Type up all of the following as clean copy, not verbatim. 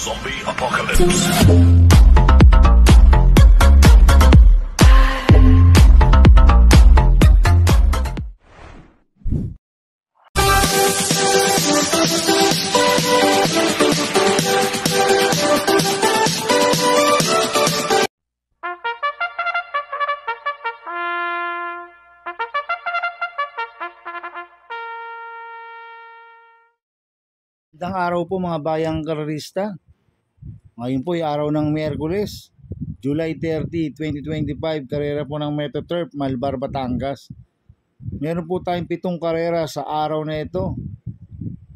Zombie Apocalypse. Magandang araw po mga bayang karerista. Ngayon po ay araw ng Miyerkules, July 30, 2025, karera po ng Metoturf, Malbar, Batangas. Meron po tayong 7 karera sa araw na ito.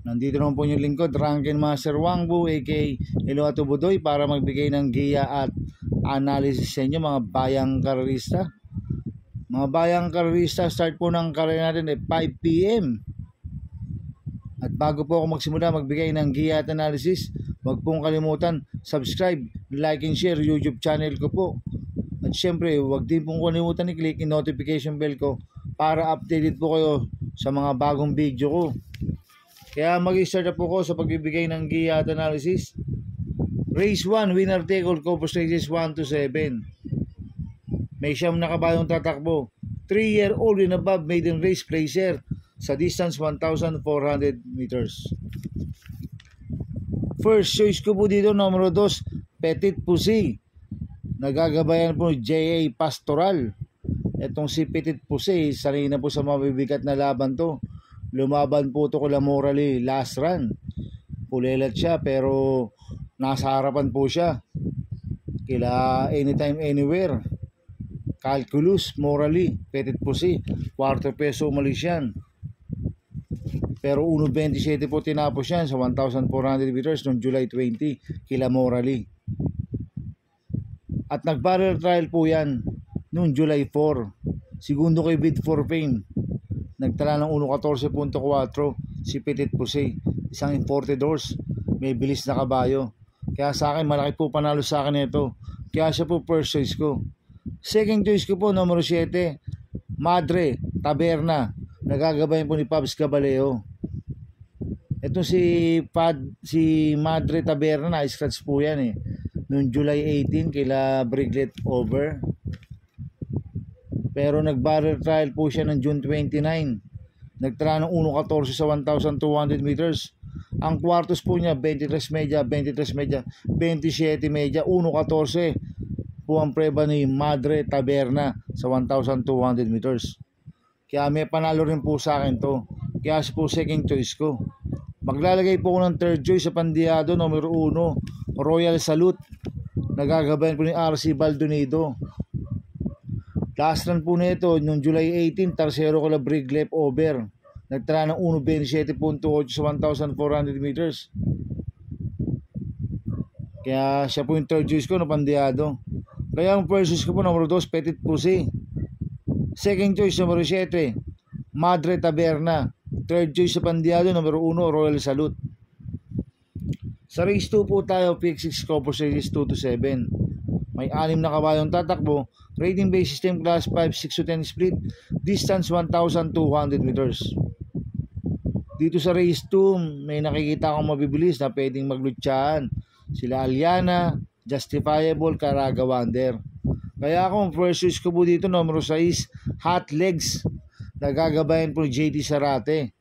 Nandito naman po yung lingkod, Rankin Master Wangbu aka Eloato Budoy, para magbigay ng giya at analysis sa inyo mga bayang karerista. Mga bayang karerista, start po ng karera natin ay 5 PM. At bago po ako magsimula magbigay ng giya at analysis, huwag pong kalimutan subscribe, like and share YouTube channel ko po. At syempre, huwag din pong kalimutan i-click yung notification bell ko para updated po kayo sa mga bagong video ko. Kaya mag-start na po ko sa pagbibigay ng giya at analysis. Race 1, winner take all, Copos races 1 to 7. May siyam na kabayong tatakbo. 3-year-old and above maiden race placer sa distance 1,400 meters. First choice ko po dito, numero 2, Petit Pussy. Nagagabayan po J.A. Pastoral. Itong si Petit Pussy, sanay na po sa mabibigat na laban to. Lumaban po ito kula Morally last run. Pulelat siya pero nasa harapan po siya. Kila Anytime Anywhere, Calculus, Morally, Petit Pussy, quarter peso umalis yan. Pero 1.27 po tinapos yan sa 1,400 meters noong July 20 kila Morally. At nag-barrel trial po yan noong July 4. Segundo kay Bid for Fame. Nagtala ng 1.14.4 si Petit Pussy. Isang imported horse. May bilis na kabayo. Kaya sa akin, malaki po panalo sa akin ito. Kaya siya po first choice ko. Second choice ko po, numero 7, Madre Taberna. Nagagabayan po ni Pabs Caballeo. Ito si Madre Taberna, na-scratch po yan eh. Noong July 18 kila Briglet over. Pero nag-barrel trial po siya ng June 29. Nagtala ng 1.14 sa 1,200 meters. Ang kwartos po niya, 23 media, 27 media, 1.14 po ang preba ni Madre Taberna sa 1,200 meters. Kaya may panalo rin po sa akin to. Kaya po second choice ko. Maglalagay po ko ng third choice sa pandiyado, numero 1, Royal Salute. Nagagabayan po ni RC Baldonido. Last run po nito, noong July 18, Tarsero ko la Briglep over. Nagtala ng 1.27.8 sa 1,400 meters. Kaya siya po yung third choice ko na pandiyado. Kaya ang first choice ko po, numero 2, Petit Pussy. Second choice, numero 7, Madre Taberna. Third choice sa pandiyado, numero 1, Royal Salute. Sa race 2 po tayo, pick 6 Copos races 2 to 7. May 6 na kabayong tatakbo. Rating base system class 5, 6 to 10 split. Distance 1,200 meters. Dito sa race 2, may nakikita akong mabibilis na pwedeng maglutsaan. Sila Aliana, Justifiable, Caraga Wonder. Kaya akong first choice ko po dito, numero 6, Hot Legs. Nagagabayan po JT Sarate.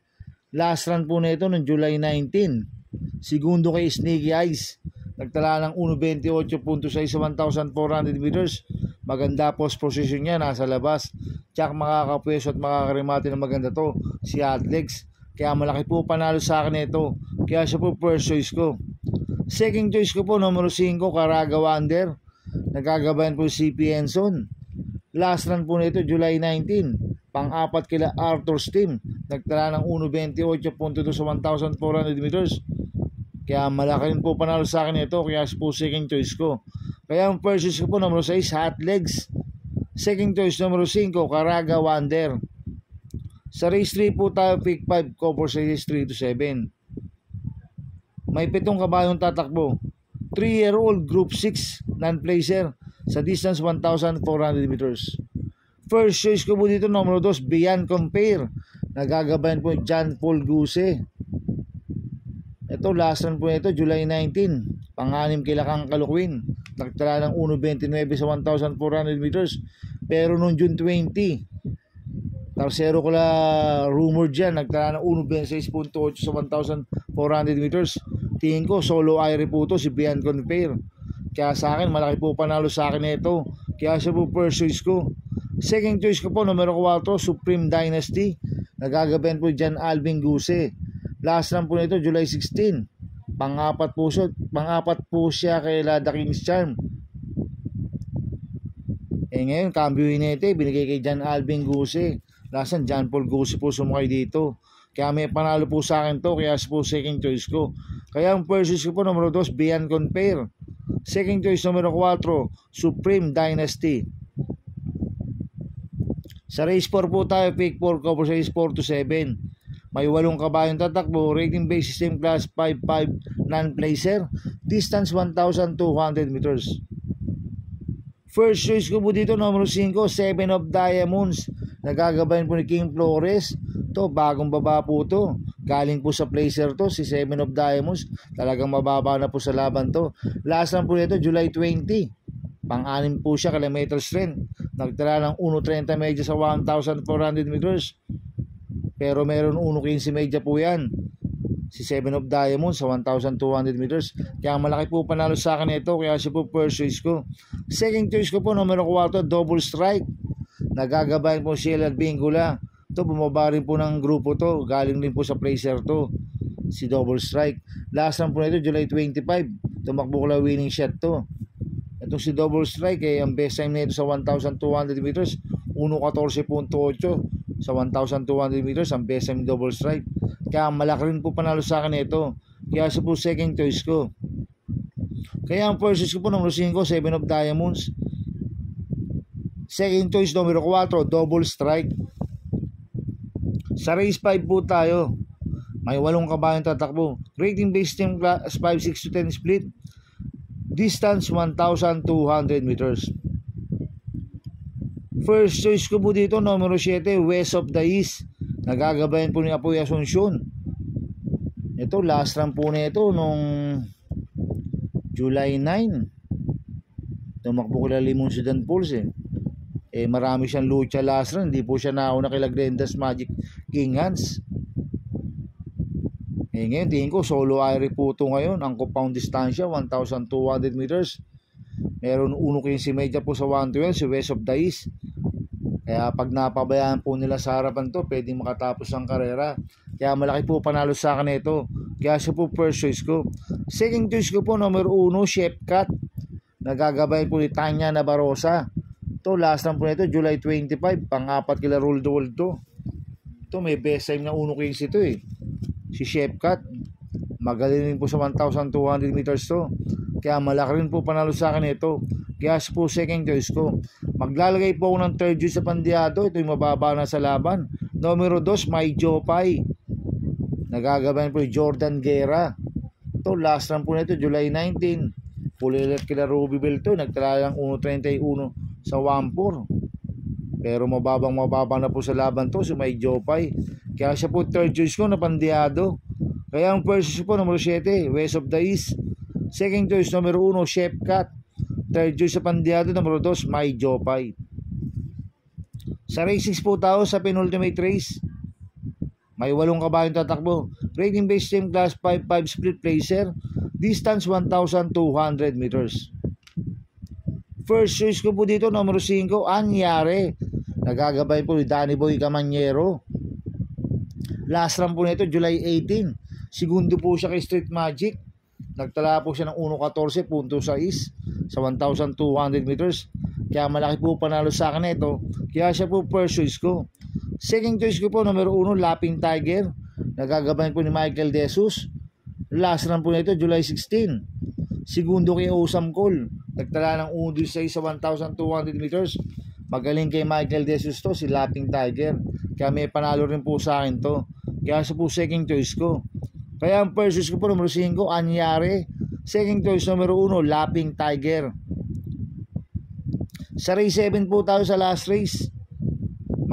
Last run po nito noong July 19. Segundo kay Sneaky Eyes. Nagtala ng 1.28.6 sa 1,400 meters. Maganda post position niya, nasa labas. Tsak makakapweso at makakarimati na maganda to, si Hot Legs. Kaya malaki po panalo sa akin ito. Kaya siya po first choice ko. Second choice ko po, numero 5, Caraga Wonder. Nagagabayan po si CP Enson. Last run po nito, July 19. Pang-apat kila Arthur's team. Nagtala ng 1.28.2 sa 1,400 meters. Kaya malaki rin po panalo sa akin ito. Kaya po second choice ko. Kaya ang first choice ko po, numero 6, Hot Legs. Second choice, numero 5, Caraga Wonder. Sa race 3 po tayo, pick 5, Copos races 3 to 7. May 7 kabayong tatakbo. 3-year-old Group 6 non-placer sa distance 1,400 meters. First choice ko po dito, numero 2, Beyond Compare. Nagagabayan po John Paul Guse. Ito, last run po ito, July 19. Pang-anim kila Kang Kalukwin. Nagtala ng 1.29 sa 1,400 meters. Pero noong June 20, Tarsero ko la rumor dyan, nagtala ng 1.26.8 sa 1,400 meters. Tingin ko, solo Irie po to, si Bian Conpair. Kaya sa akin, malaki po panalo sa akin ito. Kaya siya po first choice ko. Second choice ko po, numero 4, Supreme Dynasty. Nagagabayan po dyan Alvin Guse. Last run po nito, July 16. Pang-apat po siya kay Lada King's Charm. Ngayon, cambio inete, binigay kay Jan Alvin Guse. Last run, John Paul Guse po sumakay dito. Kaya may panalo po sa akin to, kaya po second choice ko. Kaya ang first choice ko po, numero 2, Bian Conpair. Second choice, numero 4, Supreme Dynasty. Sa race 4 po tayo, pick 4 cover sa race 4 to 7. May 8 kabayong tatakbo, rating base system class 5.5 non-placer, distance 1,200 meters. First choice ko po dito, numero 5, 7 of Diamonds. Nagagabayan po ni King Flores. To, bagong baba po to. Galing po sa placer to, si 7 of Diamonds. Talagang mababa na po sa laban to. Last run po nito, July 20. Pang-anim po siya, kilometer strength. Nagtala ng 1.30 medya sa 1,400 meters. Pero meron 1.15 medya po yan. Si 7 of Diamonds sa 1,200 meters. Kaya malaki po panalo sa akin ito. Kaya siya po first choice ko. Second choice ko po, numero 4, Double Strike. Nagagabayan po si LR Bingula. Ito, bumaba rin po ng grupo to. Galing din po sa placer to. Si Double Strike. Last run po nito, July 25. Tumakbo ko lang winning shot to. Itong si Double Strike, ang best time nito sa 1,200 meters, 1.14.8 sa 1,200 meters, ang best time Double Strike. Kaya malaki rin po panalo sa akin ito. Kaya siya po second choice ko. Kaya ang first choice ko po, numero 5, 7 of Diamonds. Second choice, numero 4, Double Strike. Sa race 5 po tayo. May 8 kabayong tatakbo. Rating base team class 5, 6 to 10 split. Distance 1,200 meters. First choice ko po dito, numero 7, West of the East. Nagagabayan po ni Apoy Asuncion. Ito, last run po na ito nung July 9. Tumakbo ko lang Limon Sudan Pulse marami siyang lucha last run. Hindi po siya nauna kay Lagrendas Magic King Hans. Ngayon, tingin ko, solo Irie po ito ngayon. Ang compound distansya, 1,200 meters. Meron 1.15 medya po sa 112, si West of the East. Kaya pag napabayaan po nila sa harapan to, pwedeng makatapos ang karera. Kaya malaki po panalo sa akin ito. Kaya siya po first choice ko. Second choice ko po, number 1, Chef Cat. Nagagabay po ni Tanya Nabarosa. Ito, last run po nito, July 25. Pang-apat kila Roll the World to. Ito, may best time na 1.15 ito Si Chef Cat, magaling rin po sa 1,200 meters to. Kaya malaki rin po panalo sa akin ito. Kaya po second choice ko. Maglalagay po ako ng third choice sa Pandiado. Ito yung mababa na sa laban. Numero 2, May Jopay. Nagagabayan po yung Jordan Guerra. Ito, last run po nito, July 19. Pulilat kila Ruby Bell to. Nagtala lang 1.31 sa 1.4. Pero mababa na po sa laban to si May Jopay. Kaya siya po third choice ko na Pandiado. Kaya ang first choice po, numero 7, West of the East. Second choice, numero 1, Chef Cat. Third choice sa Pandiado, numero 2, May Jopay. Sa race 6 po tayo sa penultimate race. May 8 kabayong tatakbo. Rating base team class 5-5 split placer. Distance 1,200 meters. First choice ko po dito, numero 5, Anyare. Nagagabay po ni Danny Boy Camanyero. Last run po nito, July 18. Segundo po siya kay Street Magic. Nagtala po siya ng 1.14.6 sa 1,200 meters. Kaya malaki po panalo sa akin ito. Kaya siya po first choice ko. Second choice ko po, numero 1, Lapping Tiger. Nagagabayan po ni Michael De Jesus. Last run po nito, July 16. Segundo kay Osam Cole. Nagtala ng 1.16 sa 1,200 meters. Magaling kay Michael De Jesus to, si Lapping Tiger. Kaya may panalo rin po sa akin to. Kaya siya po second choice ko. Kaya ang first choice ko po, numero 5, Anyare. Second choice, numero 1, Lapping Tiger. Sa race 7 po tayo sa last race.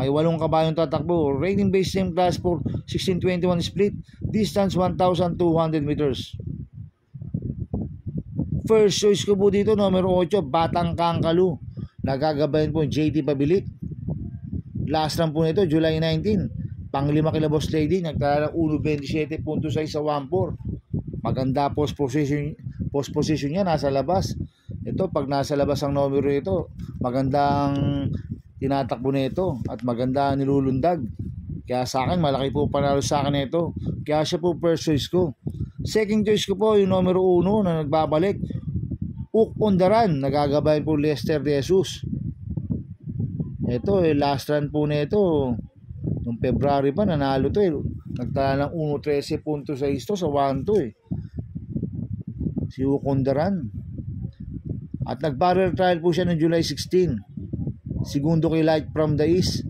May 8 kabayong tatakbo. Rating base same class for 1621 split. Distance 1,200 meters. First choice ko po dito, numero 8, Batang Kangkalu. Nagagabayan po JT Pabilit. Last run po nito, July 19. Pang-5 kila Boss Lady. Nagtala ng 1.27.6 sa 1.4. Maganda post position niya, nasa labas. Ito, pag nasa labas ang numero ito, magandang tinatakbo nito at maganda nilulundag. Kaya sa akin, malaki po panalo sa akin ito. Kaya siya po first choice ko. Second choice ko po, yung numero 1 na nagbabalik, Hook on the Run. Nagagabayan po Lester De Jesus. Ito, last run po nito, noong February pa, nanalo to eh. Nagtala ng 1.13.6 sa 1.2 eh. Si Hook on the Run. At nag-barrel trial po siya noong July 16. Segundo kay Light from the East.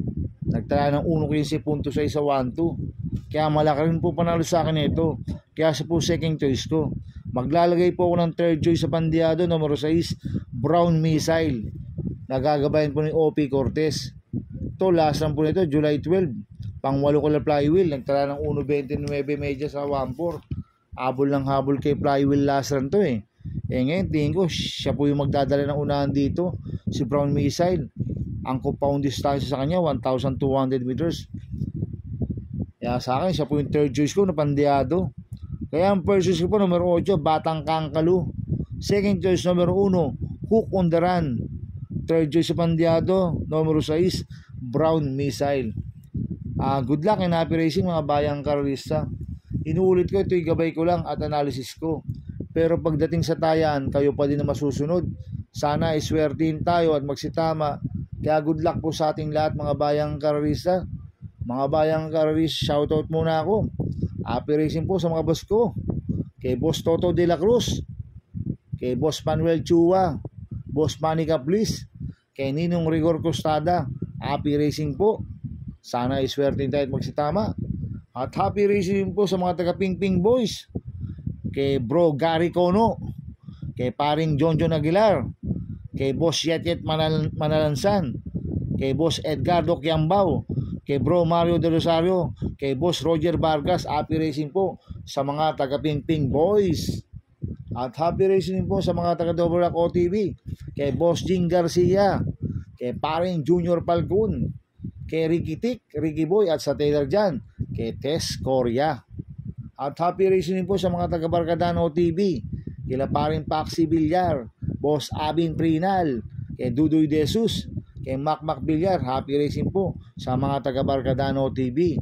Nagtala ng 1.15.6 sa 1.2. Kaya malaki rin po panalo sa akin ito. Kaya siya po second choice ko. Maglalagay po ako ng third choice sa pandiado, numero 6, Brown Missile. Nagagabayan po ni OP Cortez. Ito, last run po nito, July 12. Pang-8 ko na flywheel. Nagtala ng 1.29 media sa 1.4. Habol ng habol kay flywheel last run to eh. Ngayon, tingin ko, siya po yung magdadala ng unahan dito. Si Brown Missile. Ang compound distance sa kanya, 1,200 meters. Kaya sa akin, siya po yung third choice ko na pandiado. Kaya ang first choice ko po, numero 8, Batang Kangkalu. Second choice, numero 1, Hook on the Run. Third choice sa pandiado, numero 6, Brown Missile. Good luck and happy racing mga bayang karalista. Inuulit ko, ito'y gabay ko lang at analysis ko. Pero pagdating sa tayaan, kayo pa din na masusunod. Sana iswertihin tayo at magsitama. Kaya good luck po sa ating lahat mga bayang karalista. Mga bayang karalista, shoutout muna ako. Happy racing po sa mga boss ko. Kay Boss Toto de la Cruz, kay Boss Manuel Chua, Boss Manny Caplis, kay Ninong Rigor Costada. Happy racing po. Sana iswerte tayo at magsitama. At happy racing po sa mga taga Pingping Boys, kay Bro Gary Cono, kay paring John Aguilar, kay Boss Yetet Manalansan, kay Boss Edgardo Quiambao, kay Bro Mario De Rosario, kay Boss Roger Vargas. Happy racing po sa mga taga Pingping Boys. At happy racing po sa mga taga Double Rock OTV, kay Boss Jing Garcia, kay paring Junior Falcon, kay Ricky Tick, Ricky Boy at sa Taylor Jan, kay Tess Coria. At happy racing po sa mga taga Barkadan OTV, kila paring Paxi Villar, Boss Abin Prinal, kay Dudoy De Jesus, kay Mac Villar. Happy racing po sa mga taga Barkadano TV.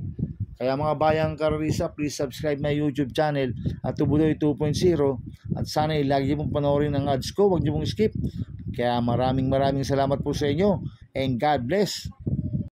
Kaya mga bayang karalista, please subscribe my YouTube channel at Tubuloy 2.0 at sana lagi mong panoorin ang ads ko, huwag niyo mong skip. Kaya maraming salamat po sa inyo and God bless.